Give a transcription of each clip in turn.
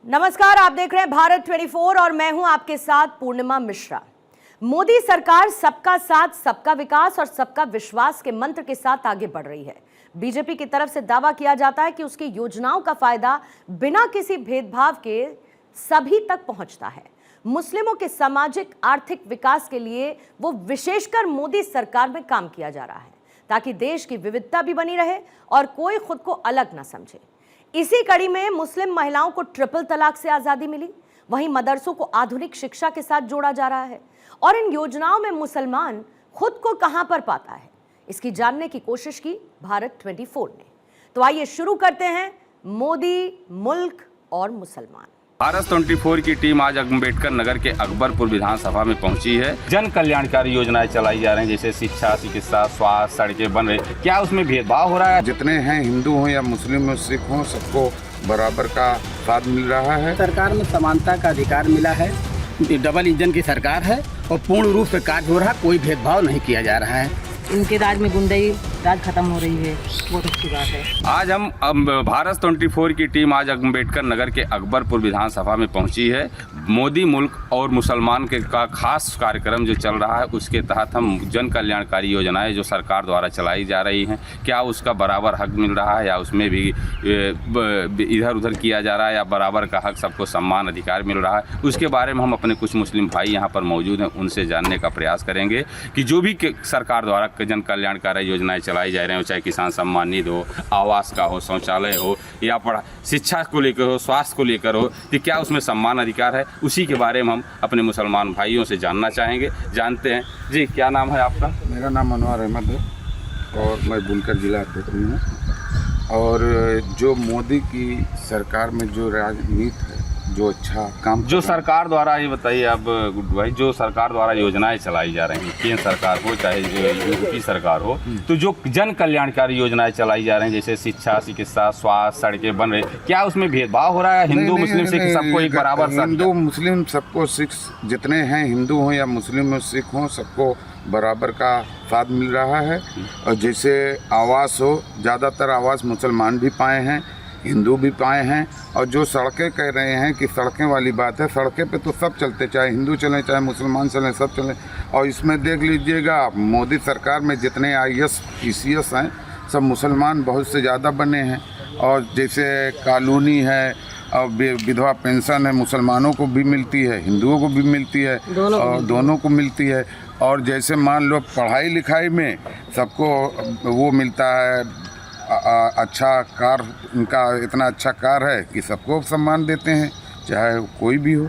नमस्कार, आप देख रहे हैं भारत 24 और मैं हूं आपके साथ पूर्णिमा मिश्रा। मोदी सरकार सबका साथ, सबका विकास और सबका विश्वास के मंत्र के साथ आगे बढ़ रही है। बीजेपी की तरफ से दावा किया जाता है कि उसकी योजनाओं का फायदा बिना किसी भेदभाव के सभी तक पहुंचता है। मुस्लिमों के सामाजिक आर्थिक विकास के लिए वो विशेषकर मोदी सरकार में काम किया जा रहा है ताकि देश की विविधता भी बनी रहे और कोई खुद को अलग ना समझे। इसी कड़ी में मुस्लिम महिलाओं को ट्रिपल तलाक से आजादी मिली, वहीं मदरसों को आधुनिक शिक्षा के साथ जोड़ा जा रहा है। और इन योजनाओं में मुसलमान खुद को कहां पर पाता है, इसकी जानने की कोशिश की भारत 24 ने। तो आइए शुरू करते हैं मोदी, मुल्क और मुसलमान। भारत 24 की टीम आज अम्बेडकर नगर के अकबरपुर विधानसभा में पहुंची है। जन कल्याणकारी योजनाएं चलाई जा रही हैं, जैसे शिक्षा, चिकित्सा, स्वास्थ्य, सड़कें बन रही। क्या उसमें भेदभाव हो रहा है? जितने हैं, हिंदू हों या मुस्लिम हो, सिख हों, सबको बराबर का साथ मिल रहा है। सरकार में समानता का अधिकार मिला है, डबल इंजन की सरकार है और पूर्ण रूप से कार्य हो रहा, कोई भेदभाव नहीं किया जा रहा है। इनके राज में गुंडाई राज खत्म हो रही है, बहुत अच्छी बात है। आज हम भारत 24 की टीम आज अम्बेडकर नगर के अकबरपुर विधानसभा में पहुंची है। मोदी, मुल्क और मुसलमान के का खास कार्यक्रम जो चल रहा है, उसके तहत हम जन कल्याणकारी योजनाएं जो सरकार द्वारा चलाई जा रही हैं, क्या उसका बराबर हक मिल रहा है या उसमें भी इधर उधर किया जा रहा है, या बराबर का हक, सबको सम्मान अधिकार मिल रहा है, उसके बारे में हम अपने कुछ मुस्लिम भाई यहाँ पर मौजूद हैं, उनसे जानने का प्रयास करेंगे कि जो भी सरकार द्वारा जन कल्याणकारी योजनाएं चलाई जा रही हो, चाहे किसान सम्मान निधि हो, आवास का हो, शौचालय हो, या शिक्षा को लेकर हो, स्वास्थ्य को लेकर हो, तो क्या उसमें सम्मान अधिकार है, उसी के बारे में हम अपने मुसलमान भाइयों से जानना चाहेंगे। जानते हैं जी, क्या नाम है आपका? मेरा नाम अनवर अहमद है और मैं बुनकर जिला अध्यक्ष हूँ। और जो मोदी की सरकार में जो राजनीति है, जो अच्छा काम जो सरकार द्वारा, ये बताइए आप गुड्डू भाई, जो सरकार द्वारा योजनाएं चलाई जा रही हैं, केंद्र सरकार हो चाहे यूपी सरकार हो, तो जो जन कल्याणकारी योजनाएं चलाई जा रही हैं, जैसे शिक्षा, चिकित्सा, स्वास्थ्य, सड़कें बन रही, क्या उसमें भेदभाव हो रहा है? हिंदू मुस्लिम सिख सबको एक बराबर? हिंदू मुस्लिम सबको, सिख जितने हैं, हिंदू हों या मुस्लिम हो, सिख हों, सबको बराबर का साथ मिल रहा है। और जैसे आवास हो, ज़्यादातर आवास मुसलमान भी पाए हैं, हिंदू भी पाए हैं। और जो सड़कें कह रहे हैं कि सड़कें वाली बात है, सड़कें पे तो सब चलते, चाहे हिंदू चलें चाहे मुसलमान चलें, सब चलें। और इसमें देख लीजिएगा, मोदी सरकार में जितने IAS PCS हैं, सब मुसलमान बहुत से ज़्यादा बने हैं। और जैसे कॉलोनी है और विधवा पेंशन है, मुसलमानों को भी मिलती है, हिंदुओं को भी मिलती है, और दोनों को मिलती है। और जैसे मान लो पढ़ाई लिखाई में सबको वो मिलता है, अच्छा कार, उनका इतना अच्छा कार है कि सबको सम्मान देते हैं, चाहे कोई भी हो।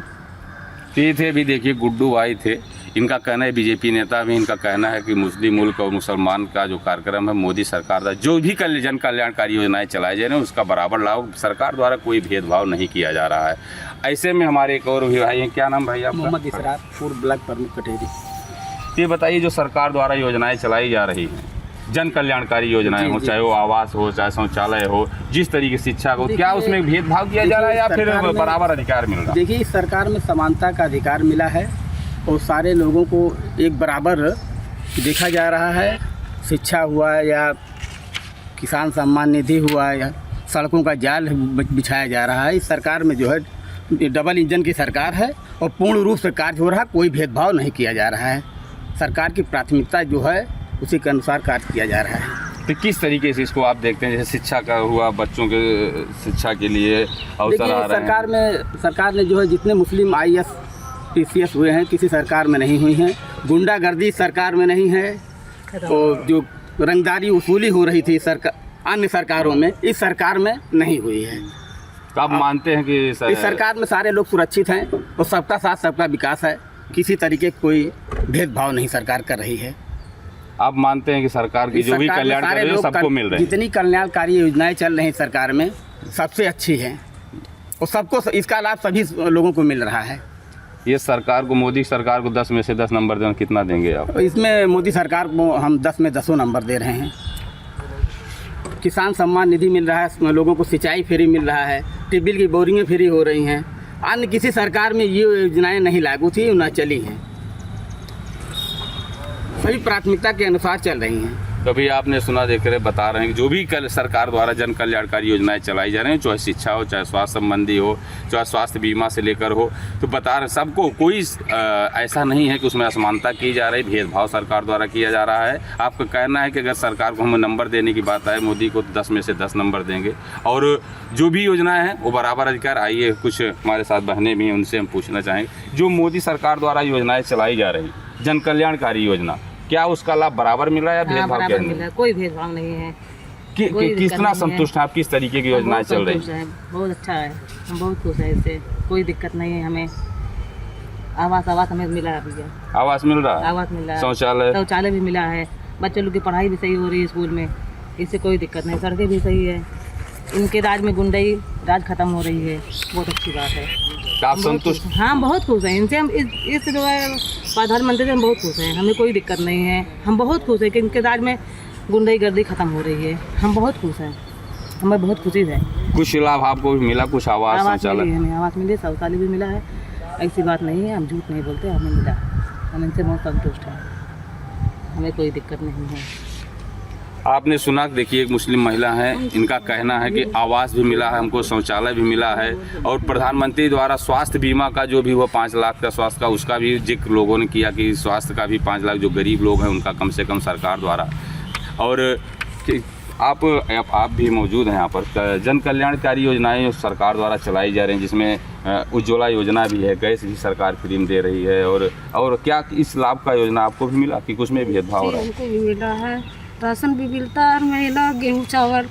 ये थे भी, देखिए गुड्डू भाई थे, इनका कहना है, बीजेपी नेता भी इनका कहना है कि मुस्लिम मुल्क और मुसलमान का जो कार्यक्रम है, मोदी सरकार द्वारा जो भी जन कल्याणकारी योजनाएं चलाई जा रही हैं, उसका बराबर लाभ, सरकार द्वारा कोई भेदभाव नहीं किया जा रहा है। ऐसे में हमारे एक और भी भाई हैं, क्या नाम भाई आपका? मोहम्मद इसरार, पूर्व ब्लॉक प्रमुख कटेरी। ये बताइए, जो सरकार द्वारा योजनाएं चलाई जा रही हैं, जन कल्याणकारी योजनाएं हो, चाहे वो आवास हो, चाहे शौचालय हो, जिस तरीके से शिक्षा हो, क्या उसमें भेदभाव किया जा रहा है या फिर बराबर अधिकार मिल रहा है? देखिए, इस सरकार में समानता का अधिकार मिला है और सारे लोगों को एक बराबर देखा जा रहा है। शिक्षा हुआ या किसान सम्मान निधि हुआ या सड़कों का जाल बिछाया जा रहा है। इस सरकार में जो है डबल इंजन की सरकार है और पूर्ण रूप से कार्य हो रहा, कोई भेदभाव नहीं किया जा रहा है। सरकार की प्राथमिकता जो है उसी के अनुसार कार्य किया जा रहा है। तो किस तरीके से इसको आप देखते हैं? जैसे शिक्षा का हुआ, बच्चों के शिक्षा के लिए अवसर आ रहे हैं। सरकार ने जो है जितने मुस्लिम IAS PCS हुए हैं, किसी सरकार में नहीं हुई हैं। गुंडागर्दी सरकार में नहीं है, और जो रंगदारी वसूली हो रही थी अन्य सरकारों में, इस सरकार में नहीं हुई है। तो आप मानते हैं कि इस सरकार में सारे लोग सुरक्षित हैं और सबका साथ सबका विकास है, किसी तरीके कोई भेदभाव नहीं सरकार कर रही है। आप मानते हैं कि सरकार की जो भी कल्याण कर रही है सबको मिल रहे हैं? जितनी कल्याणकारी योजनाएं चल रही हैं सरकार में, सबसे अच्छी हैं और सबको इसका लाभ सभी लोगों को मिल रहा है। ये सरकार को, मोदी सरकार को 10 में से 10 नंबर देना, कितना देंगे आप? इसमें मोदी सरकार को हम 10 में 10 नंबर दे रहे हैं। किसान सम्मान निधि मिल रहा है, लोगों को सिंचाई फ्री मिल रहा है, ट्यूबवेल की बोरिंगें फ्री हो रही हैं। अन्य किसी सरकार में ये योजनाएं नहीं लागू थी, न चली हैं, सभी प्राथमिकता के अनुसार चल रही हैं। तो अभी आपने सुना, देख रहे, बता रहे हैं कि जो भी कल सरकार द्वारा जन कल्याणकारी योजनाएं चलाई जा रही हैं, चाहे शिक्षा हो, चाहे स्वास्थ्य संबंधी हो, चाहे स्वास्थ्य बीमा से लेकर हो, तो बता रहे हैं सबको, कोई ऐसा नहीं है कि उसमें असमानता की जा रही, भेदभाव सरकार द्वारा किया जा रहा है। आपका कहना है कि अगर सरकार को हमें नंबर देने की बात आए, मोदी को 10 में से 10 नंबर देंगे और जो भी योजनाएं हैं वो बराबर अधिकार। आइए, कुछ हमारे साथ बहनें भी हैं, उनसे हम पूछना चाहेंगे, जो मोदी सरकार द्वारा योजनाएं चलाई जा रही, जन कल्याणकारी योजना, क्या उसका लाभ बराबर मिला या भेदभाव? बराबर मिला, कोई भेदभाव नहीं है। कितना संतुष्ट है आप, किस तरीके की योजनाएं चल रही है? बहुत अच्छा है, हम बहुत खुश हैं इससे, कोई दिक्कत नहीं है हमें। आवास हमें मिला है भैया, आवास मिल रहा है, आवास मिला है, शौचालय भी मिला है, बच्चे लोग की पढ़ाई भी सही हो रही है स्कूल में, इससे कोई दिक्कत नहीं। सड़कें भी सही है, इनके राज में गुंडाई राज खत्म हो रही है, बहुत अच्छी बात है। आप संतुष्ट? हाँ, बहुत खुश हैं इनसे। हम इस जो है प्रधानमंत्री से हम बहुत खुश हैं, हमें कोई दिक्कत नहीं है। हम बहुत खुश हैं कि इनके राज में गुंडाई गर्दी खत्म हो रही है, हम बहुत खुश हैं, हमें बहुत खुशी है। कुछ लाभ आपको भी मिला, कुछ आवास शौचालय? हमें आवास मिली, शौचालय भी मिला है, ऐसी बात नहीं है, हम झूठ नहीं बोलते, हमें मिला, हम इनसे बहुत संतुष्ट हैं, हमें कोई दिक्कत नहीं है। आपने सुना, देखिए एक मुस्लिम महिला है, इनका कहना है कि आवास भी मिला है हमको, शौचालय भी मिला है और प्रधानमंत्री द्वारा स्वास्थ्य बीमा का जो भी हुआ 5 लाख का स्वास्थ्य का, उसका भी जिक्र लोगों ने किया कि स्वास्थ्य का भी 5 लाख जो गरीब लोग हैं उनका कम से कम सरकार द्वारा। और आप भी मौजूद हैं यहाँ पर। जन कल्याणकारी योजनाएं सरकार द्वारा चलाई जा रही हैं, जिसमें उज्ज्वला योजना भी है, गैस भी सरकार फ्री में दे रही है, और क्या इस लाभ का योजना आपको भी मिला कि कुछ में भेदभाव हो रहा है? हमको भी मिला है, राशन भी मिलता है, और महिला गेहूँ चावल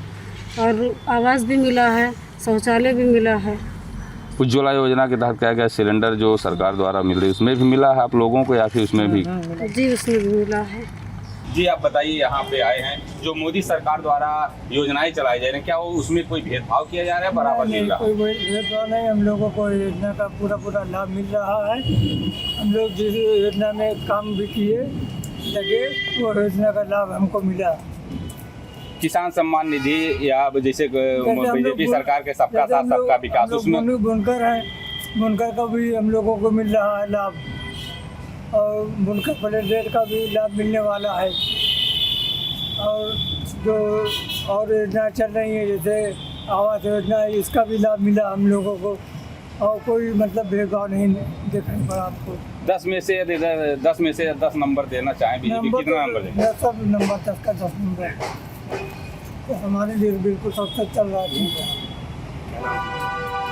और आवास भी मिला है, शौचालय भी मिला है। उज्ज्वला योजना के तहत क्या सिलेंडर जो सरकार द्वारा मिल रही है उसमें भी मिला है आप लोगों को या फिर उसमें भी? जी, उसमें भी मिला है। जी, आप बताइए, यहाँ पे आए हैं, जो मोदी सरकार द्वारा योजनाएं चलाई जा रही हैं, क्या वो उसमें कोई भेदभाव किया जा रहा है, बराबर मिल रहा है? कोई भेदभाव नहीं, हम लोगों को योजना का पूरा लाभ मिल रहा है। हम लोग जिस योजना में काम भी किए लगे, वो योजना का लाभ हमको मिला। किसान सम्मान निधि या जैसे बीजेपी सरकार के सबका साथ सबका विकास, उसमें बुनकर हैं, बुनकर का भी हम लोगों को मिल रहा है लाभ, और बुनकर प्लेट का भी लाभ मिलने वाला है। और जो और योजना चल रही है जैसे आवास योजना, इसका भी लाभ मिला हम लोगों को, और कोई मतलब भेदभाव नहीं देखने पर आपको। 10 में से 10 नंबर देना चाहें बीजेपी, कितना नंबर देंगे? सब नंबर 10 का 10 नंबर तो हमारे लिए बिल्कुल सबसे चल रहा है।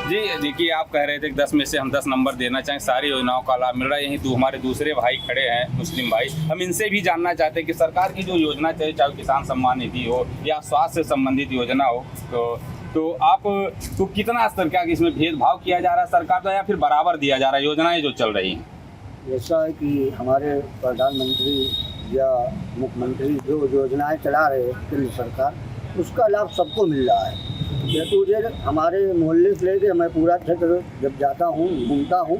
जी, देखिए आप कह रहे थे कि 10 में से हम 10 नंबर देना चाहें, सारी योजनाओं का लाभ मिल रहा है। यहीं हमारे दूसरे भाई खड़े हैं, मुस्लिम भाई, हम इनसे भी जानना चाहते हैं कि सरकार की जो योजना चाहे किसान सम्मान निधि हो या स्वास्थ्य से संबंधित योजना हो, तो आप तो कितना स्तर क्या कि इसमें भेदभाव किया जा रहा है सरकार द्वारा या फिर बराबर दिया जा रहा है योजनाएं जो चल रही हैं? ऐसा है कि हमारे प्रधानमंत्री या मुख्यमंत्री जो योजनाएं चला रहे हैं केंद्र सरकार, उसका लाभ सबको मिल रहा है। मुझे हमारे मोहल्ले से लेकर मैं पूरा क्षेत्र जब जाता हूँ, घूमता हूँ,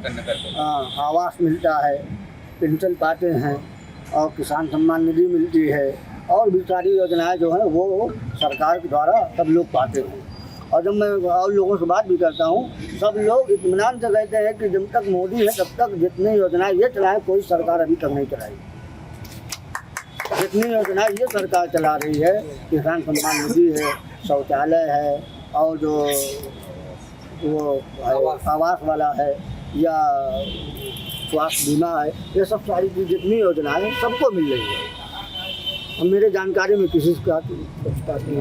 आवास मिलता है, पेंशन पाते हैं, और किसान सम्मान निधि मिलती है, और भी सारी योजनाएं जो हैं वो सरकार के द्वारा सब लोग पाते हैं। और जब मैं और लोगों से बात भी करता हूँ, सब लोग इत्मीनान से कहते हैं कि जब तक मोदी है तब तक जितनी योजनाएं ये चलाएं, कोई सरकार अभी तक नहीं चलाई। जितनी योजनाएं ये सरकार चला रही है, किसान सम्मान निधि है, शौचालय है, और जो वो आवास वाला है, या स्वास्थ्य बीमा है, ये सब सारी जितनी योजनाएं सबको मिल रही है। और मेरे जानकारी में किसी का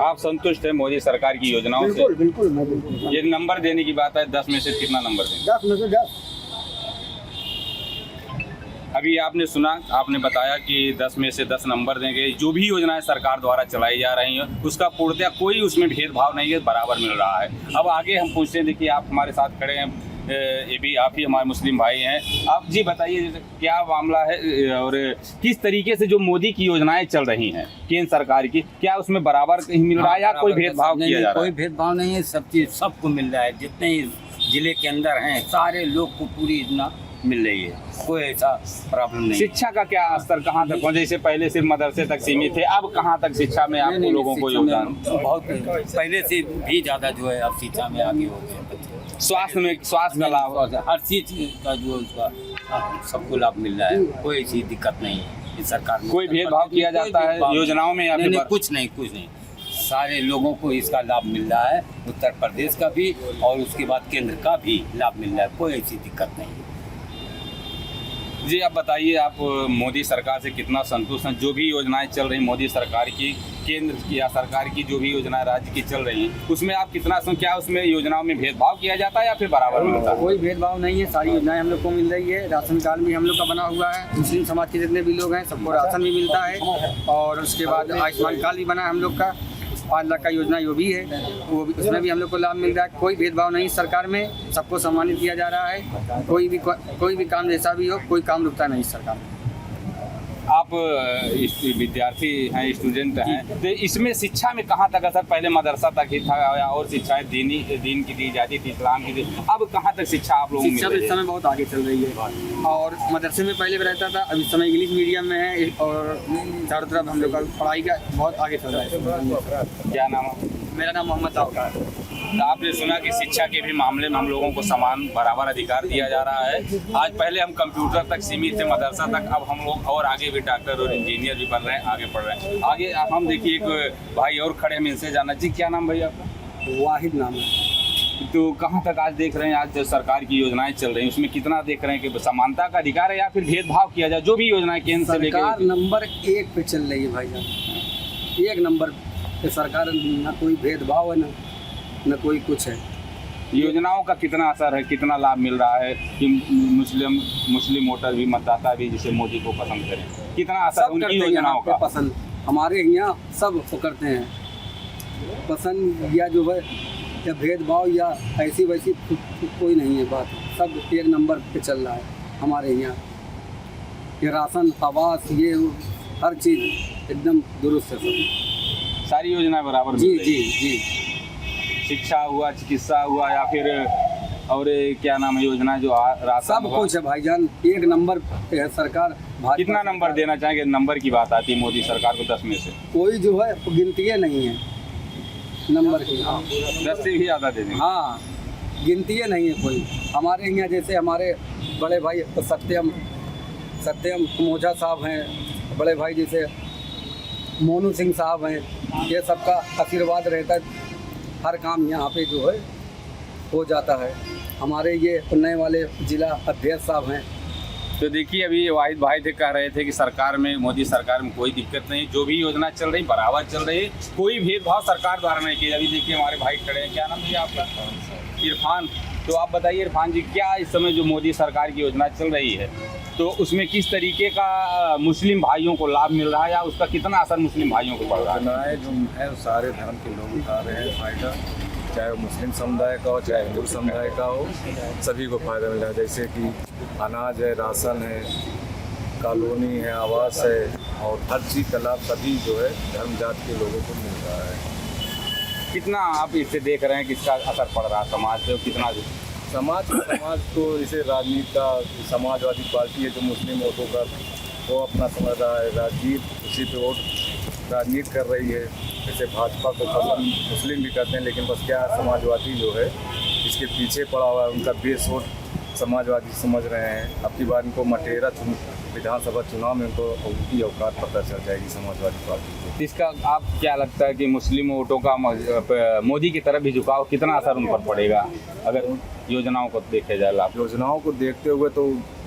आप संतुष्ट है मोदी सरकार की योजनाओं से? बिल्कुल मैं बिल्कुल। ये नंबर देने की बात है, 10 में से कितना नंबर देंगे? 10 में से 10। अभी आपने सुना, आपने बताया कि 10 में से 10 नंबर देंगे। जो भी योजनाएं सरकार द्वारा चलाई जा रही हैं उसका पूर्णतः कोई उसमें भेदभाव नहीं है, बराबर मिल रहा है। अब आगे हम पूछते हैं, देखिए आप हमारे साथ खड़े हैं, ये भी आप ही हमारे मुस्लिम भाई हैं। आप जी बताइए क्या मामला है और किस तरीके से जो मोदी की योजनाएं चल रही हैं केंद्र सरकार की, क्या उसमें बराबर कहीं मिल रहा है या कोई भेदभाव किया जा रहा है? कोई भेदभाव नहीं है, सब चीज़ सबको मिल रहा है। जितने जिले के अंदर हैं सारे लोग को पूरी योजना मिल रही है, कोई ऐसा प्रॉब्लम नहीं। शिक्षा का क्या स्तर कहाँ तक पहुँचे? जैसे पहले सिर्फ मदरसे तक सीमित थे, अब कहाँ तक शिक्षा में आपको लोगों को योगदान? बहुत पहले से भी ज़्यादा जो है अब शिक्षा में आगे हो गए। स्वास्थ्य का लाभ, हर चीज़ का जो उसका सबको लाभ मिल रहा है, कोई ऐसी दिक्कत नहीं है। इस सरकार में। कोई भेदभाव किया कोई जाता है भेदभाव योजनाओं में या नहीं, फिर नहीं, कुछ नहीं। सारे लोगों को इसका लाभ मिल रहा है, उत्तर प्रदेश का भी और उसके बाद केंद्र का भी लाभ मिल रहा है, कोई ऐसी दिक्कत नहीं है। जी आप बताइए, आप मोदी सरकार से कितना संतुष्ट हैं? जो भी योजनाएं चल रही मोदी सरकार की, केंद्र की या सरकार की जो भी योजनाएं राज्य की चल रही हैं, उसमें आप कितना क्या उसमें योजनाओं में भेदभाव किया जाता है या फिर बराबर मिलता है? कोई भेदभाव नहीं है, सारी योजनाएं हम लोग को मिल रही है। राशन कार्ड भी हम लोग का बना हुआ है, मुस्लिम समाज के जितने भी लोग हैं सबको राशन भी मिलता है। और उसके बाद आयुष्मान कार्ड भी बना है हम लोग का, 5 लाख का योजना जो भी है वो भी, उसमें भी हम लोग को लाभ मिल रहा है। कोई भेदभाव नहीं सरकार में, सबको सम्मानित किया जा रहा है। कोई भी काम जैसा भी हो, कोई काम रुकता नहीं सरकार में। आप विद्यार्थी हैं, स्टूडेंट हैं, तो इसमें शिक्षा में कहाँ तक असर? पहले मदरसा तक ही था या और शिक्षाएं दीन की दी जाती थी, इस्लाम की दी, अब कहाँ तक शिक्षा आप लोगों शिक्षा इस समय बहुत आगे चल रही है। और मदरसे में पहले रहता था, अब इस समय इंग्लिश मीडियम में है और चारों तरफ हम लोग का पढ़ाई का बहुत आगे चल रहा है। क्या नाम है? मेरा नाम मोहम्मद ताऊकार। तो आपने सुना कि शिक्षा के भी मामले में हम लोगों को समान बराबर अधिकार दिया जा रहा है। आज पहले हम कंप्यूटर तक सीमित थे, मदरसा तक, अब हम लोग और आगे भी डॉक्टर और इंजीनियर भी बन रहे हैं, आगे पढ़ रहे हैं। आगे हम देखिए एक भाई और खड़े हैं, इनसे जाना। जी क्या नाम भैया आपका? वाहिद नाम है। तो कहाँ तक आज देख रहे हैं, आज जो सरकार की योजनाएं चल रही हैं उसमें कितना देख रहे हैं कि समानता का अधिकार है या फिर भेदभाव किया जाए? जो भी योजनाएं केंद्र से सरकार लेकर नंबर 1 पे चल रही है भाईजान, 1 नंबर पे सरकार, ना कोई भेदभाव है न कोई कुछ है। योजनाओं का कितना असर है, कितना लाभ मिल रहा है कि मुस्लिम वोटर भी, मतदाता भी जिसे मोदी को पसंद करें, कितना असर उनकी योजनाओं का? पसंद हमारे यहाँ सब करते हैं पसंद, या जो है या भेदभाव या ऐसी वैसी कोई नहीं है बात, सब 1 नंबर पे चल रहा है हमारे यहाँ। ये राशन, आवास, ये हर चीज़ एकदम दुरुस्त है, सब सारी योजनाएं बराबर जी मिल रही जी हैं। जी। शिक्षा हुआ, चिकित्सा हुआ या फिर और क्या नाम है योजना जो राशन सब हुआ? कुछ है भाईजान, 1 नंबर पे है सरकार। कितना नंबर देना चाहेंगे? नंबर की बात आती है मोदी सरकार को 10 में से कोई जो है गिनती नहीं है नंबर की। 10 से भी ज़्यादा दे देंगे। हाँ, गिनती नहीं है कोई। हमारे यहाँ जैसे हमारे बड़े भाई सत्यम मोझा साहब हैं, बड़े भाई जैसे मोनू सिंह साहब हैं, ये सबका आशीर्वाद रहता है, हर काम यहाँ पे जो है हो जाता है। हमारे ये नए वाले जिला अध्यक्ष साहब हैं। तो देखिए अभी वाहिद भाई थे कह रहे थे कि सरकार में, मोदी सरकार में कोई दिक्कत नहीं, जो भी योजना चल रही बराबर चल रही, कोई भेदभाव सरकार द्वारा नहीं किया। अभी देखिए हमारे भाई खड़े हैं, क्या नाम है आपका? इरफान। तो आप बताइए इरफान जी, क्या इस समय जो मोदी सरकार की योजना चल रही है तो उसमें किस तरीके का मुस्लिम भाइयों को लाभ मिल रहा है या उसका कितना असर मुस्लिम भाइयों को पड़ रहा है? जो है सारे धर्म के लोग उठा रहे हैं फ़ायदा, चाहे वो मुस्लिम समुदाय का हो चाहे हिंदू समुदाय का हो, सभी को फ़ायदा मिल रहा है। जैसे कि अनाज है, राशन है, कॉलोनी है, आवास है और हर चीज़ का लाभ सभी जो है धर्म जाति के लोगों को मिल रहा है। कितना आप इससे देख रहे हैं कि इसका असर पड़ रहा है समाज पे? कितना समाज तो इसे राजनीति का, समाजवादी पार्टी है जो मुस्लिम वोटों का वो अपना समझ रहा है, राजनीति उसी पे वोट राजनीति कर रही है। जैसे भाजपा को पसंद मुस्लिम भी करते हैं, लेकिन बस क्या समाजवादी जो है इसके पीछे पड़ा हुआ है, उनका बेस वोट समाजवादी समझ रहे हैं। अब की बार इनको मटेरा विधानसभा चुनाव में उनको उनकी औकात पता चल जाएगी समाजवादी पार्टी को। इसका आप क्या लगता है कि मुस्लिम वोटों का मोदी की तरफ भी झुकाव, कितना असर उन पर पड़ेगा अगर योजनाओं को देखे जाए? लाभ योजनाओं को देखते हुए तो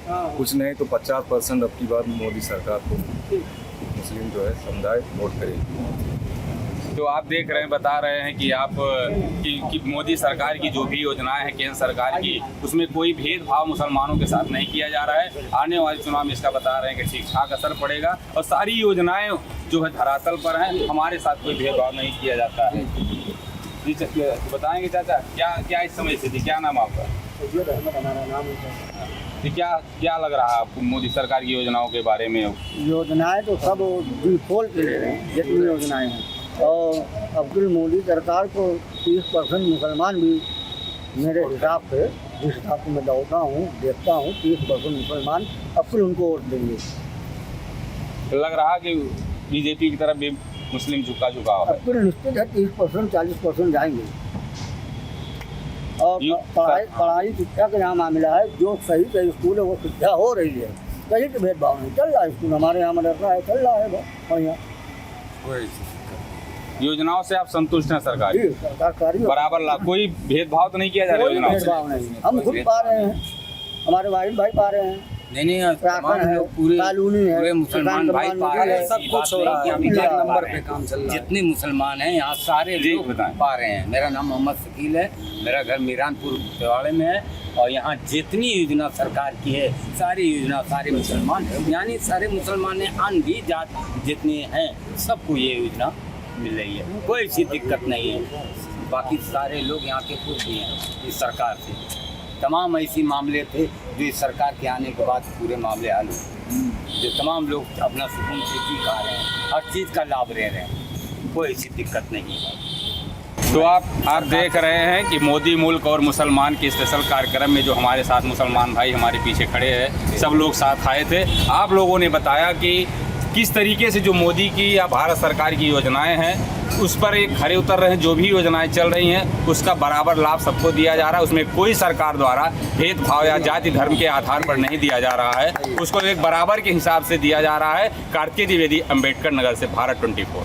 कुछ नहीं तो 50% अब की बार मोदी सरकार को मुस्लिम जो है समुदाय वोट करेगी। तो आप देख रहे हैं, बता रहे हैं कि आप कि मोदी सरकार की जो भी योजनाएं हैं केंद्र सरकार की, उसमें कोई भेदभाव मुसलमानों के साथ नहीं किया जा रहा है। आने वाले चुनाव में इसका बता रहे हैं कि ठीक ठाक असर पड़ेगा और सारी योजनाएं जो है धरातल पर हैं, हमारे साथ कोई भेदभाव नहीं किया जाता है। जी बताएंगे चाचा, क्या इस समय स्थिति? क्या नाम आपका? क्या लग रहा है आपको मोदी सरकार की योजनाओं के बारे में? योजनाएं तो सब खोल के ले रहे हैं जितनी योजनाएं हैं, और अब्दुल मोदी सरकार को 30% मुसलमान भी मेरे हिसाब से, जिस हिसाब से मैं दौड़ता हूँ देखता हूँ, 30% मुसलमान अब्दुल उनको वोट देंगे। लग रहा कि बीजेपी की तरफ भी मुस्लिम झुकाव है? अब्दुल निश्चित है 30% 40% जाएंगे। और पढ़ाई शिक्षा का यहाँ मामला है, जो सही स्कूल है वो शिक्षा हो रही है, कहीं के भेदभाव नहीं चल रहा है। स्कूल हमारे यहाँ मदरसा है, चल रहा है बहुत बढ़िया। योजनाओं से आप संतुष्ट हैं सरकार जी, सरकार कार्य बराबर लाभ, कोई भेदभाव तो नहीं किया जा रहा है कोई योजनाओं से? भेदभाव नहीं है। हम खुद पा रहे हैं, हमारे भाई पा रहे हैं, नहीं राशन है, कानूनी है, पूरे मुसलमान भाई पा रहे हैं, सब कुछ हो रहा है। अभी मिल रहा है। नंबर पे काम चल रहा है। जितने मुसलमान हैं यहाँ सारे जी, लोग बताएं। पा रहे हैं। मेरा नाम मोहम्मद शकील है, मेरा घर मीरानपुर देवाड़े में है और यहाँ जितनी योजना सरकार की है सारी योजना सारे मुसलमान, यानी सारे मुसलमान ने अन्य भी जात जितने हैं सबको ये योजना मिल रही है, कोई ऐसी दिक्कत नहीं है। बाकी सारे लोग यहाँ के खुश भी हैं इस सरकार से। तमाम ऐसी मामले थे जो इस सरकार के आने के बाद पूरे मामले हल हुए, जो तमाम लोग अपना सुकून से जी खा रहे हैं, हर चीज़ का लाभ ले रहे हैं, कोई ऐसी दिक्कत नहीं है। तो आप देख रहे हैं कि मोदी मुल्क और मुसलमान के स्पेशल कार्यक्रम में जो हमारे साथ मुसलमान भाई हमारे पीछे खड़े हैं, सब लोग साथ आए थे। आप लोगों ने बताया कि किस तरीके से जो मोदी की या भारत सरकार की योजनाएं हैं उस पर एक खरे उतर रहे हैं। जो भी योजनाएं चल रही हैं उसका बराबर लाभ सबको दिया जा रहा है, उसमें कोई सरकार द्वारा भेदभाव या जाति धर्म के आधार पर नहीं दिया जा रहा है, उसको एक बराबर के हिसाब से दिया जा रहा है। कार्तिकेय द्विवेदी, अम्बेडकर नगर से, भारत 24।